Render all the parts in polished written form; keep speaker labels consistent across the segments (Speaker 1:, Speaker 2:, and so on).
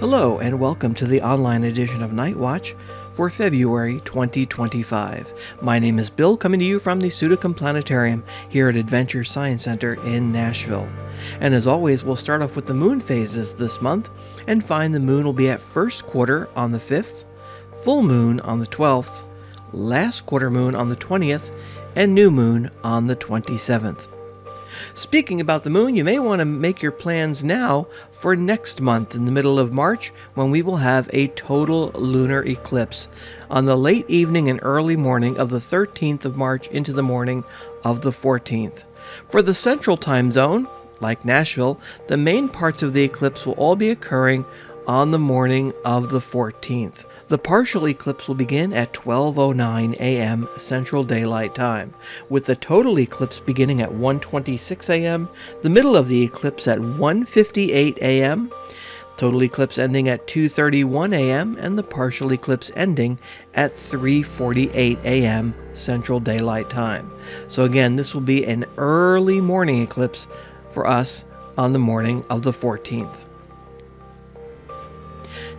Speaker 1: Hello and welcome to the online edition of Nightwatch for February 2025. My name is Bill, coming to you from the Sudekum Planetarium here at Adventure Science Center in Nashville. And as always, we'll start off with the moon phases this month and find the moon will be at first quarter on the 5th, full moon on the 12th, last quarter moon on the 20th, and new moon on the 27th. Speaking about the moon, you may want to make your plans now for next month in the middle of March, when we will have a total lunar eclipse on the late evening and early morning of the 13th of March into the morning of the 14th. For the central time zone, like Nashville, the main parts of the eclipse will all be occurring on the morning of the 14th. The partial eclipse will begin at 12:09 a.m. Central Daylight Time, with the total eclipse beginning at 1:26 a.m., the middle of the eclipse at 1:58 a.m., total eclipse ending at 2:31 a.m., and the partial eclipse ending at 3:48 a.m. Central Daylight Time. So again, this will be an early morning eclipse for us on the morning of the 14th.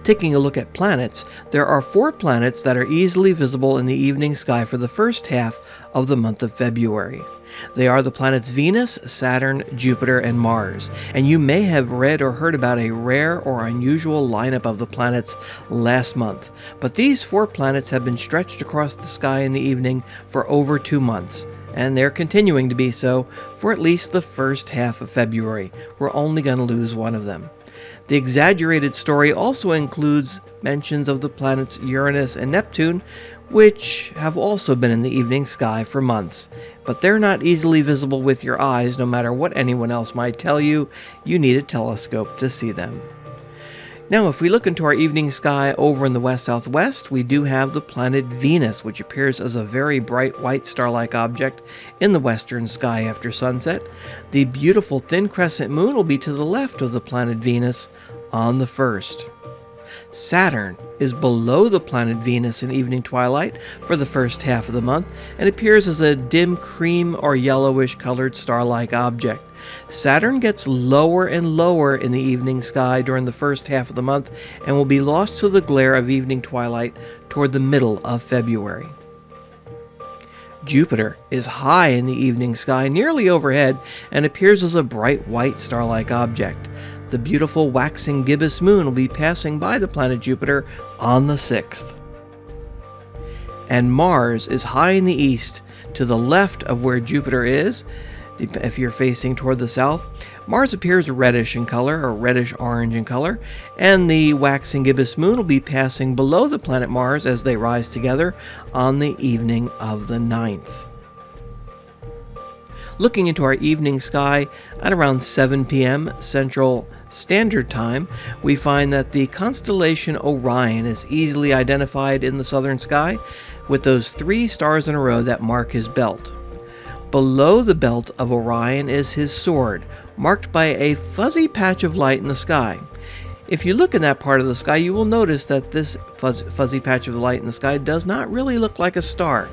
Speaker 1: Taking a look at planets, there are 4 planets that are easily visible in the evening sky for the first half of the month of February. They are the planets Venus, Saturn, Jupiter, and Mars, and you may have read or heard about a rare or unusual lineup of the planets last month. But these 4 planets have been stretched across the sky in the evening for over 2 months, and they're continuing to be so for at least the first half of February. We're only going to lose one of them. The exaggerated story also includes mentions of the planets Uranus and Neptune, which have also been in the evening sky for months. But they're not easily visible with your eyes, no matter what anyone else might tell you. You need a telescope to see them. Now, if we look into our evening sky over in the west-southwest, we do have the planet Venus, which appears as a very bright white star-like object in the western sky after sunset. The beautiful thin crescent moon will be to the left of the planet Venus on the 1st. Saturn is below the planet Venus in evening twilight for the first half of the month and appears as a dim cream or yellowish colored star-like object. Saturn gets lower and lower in the evening sky during the first half of the month and will be lost to the glare of evening twilight toward the middle of February. Jupiter is high in the evening sky, nearly overhead, and appears as a bright white star-like object. The beautiful waxing gibbous moon will be passing by the planet Jupiter on the 6th. And Mars is high in the east, to the left of where Jupiter is. If you're facing toward the south, Mars appears reddish in color, or reddish-orange in color, and the waxing gibbous moon will be passing below the planet Mars as they rise together on the evening of the 9th. Looking into our evening sky at around 7 p.m. Central Standard Time, we find that the constellation Orion is easily identified in the southern sky with those 3 stars in a row that mark his belt. Below the belt of Orion is his sword, marked by a fuzzy patch of light in the sky. If you look in that part of the sky, you will notice that this fuzzy patch of light in the sky does not really look like a star.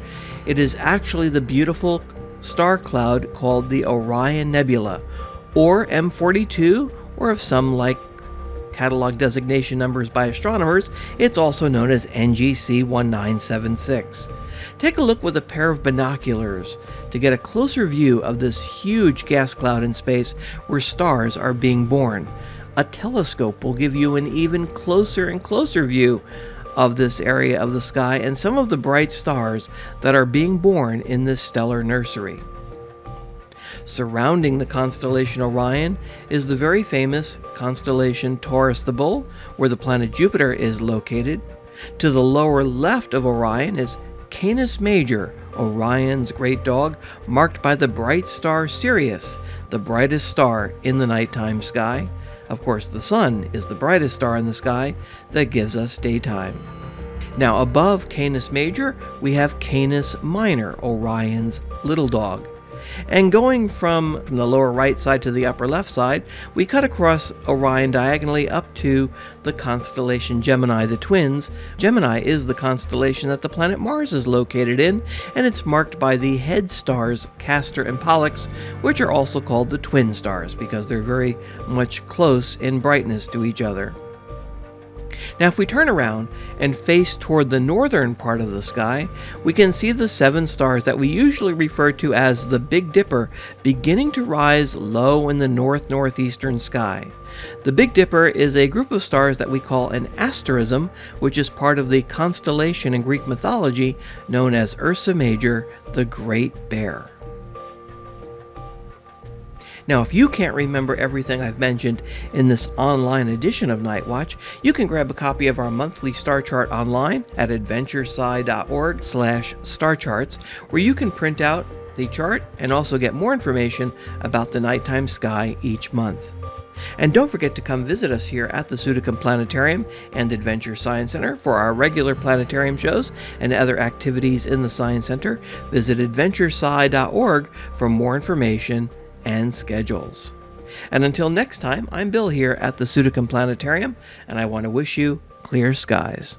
Speaker 1: It is actually the beautiful star cloud called the Orion Nebula, or M42, or if some like catalog designation numbers by astronomers, it's also known as NGC 1976. Take a look with a pair of binoculars to get a closer view of this huge gas cloud in space where stars are being born. A telescope will give you an even closer and closer view of this area of the sky and some of the bright stars that are being born in this stellar nursery. Surrounding the constellation Orion is the very famous constellation Taurus the Bull, where the planet Jupiter is located. To the lower left of Orion is Canis Major, Orion's great dog, marked by the bright star Sirius, the brightest star in the nighttime sky. Of course, the sun is the brightest star in the sky that gives us daytime. Now, above Canis Major, we have Canis Minor, Orion's little dog. And going from the lower right side to the upper left side, we cut across Orion diagonally up to the constellation Gemini, the twins. Gemini is the constellation that the planet Mars is located in, and it's marked by the head stars Castor and Pollux, which are also called the twin stars because they're very much close in brightness to each other. Now, if we turn around and face toward the northern part of the sky, we can see the 7 stars that we usually refer to as the Big Dipper beginning to rise low in the northeastern sky. The Big Dipper is a group of stars that we call an asterism, which is part of the constellation in Greek mythology known as Ursa Major, the Great Bear. Now, if you can't remember everything I've mentioned in this online edition of Nightwatch, you can grab a copy of our monthly star chart online at adventuresci.org/starcharts, where you can print out the chart and also get more information about the nighttime sky each month. And don't forget to come visit us here at the Sudekum Planetarium and Adventure Science Center for our regular planetarium shows and other activities in the Science Center. Visit adventuresci.org for more information and schedules. And until next time, I'm Bill here at the Sudekum Planetarium, and I want to wish you clear skies.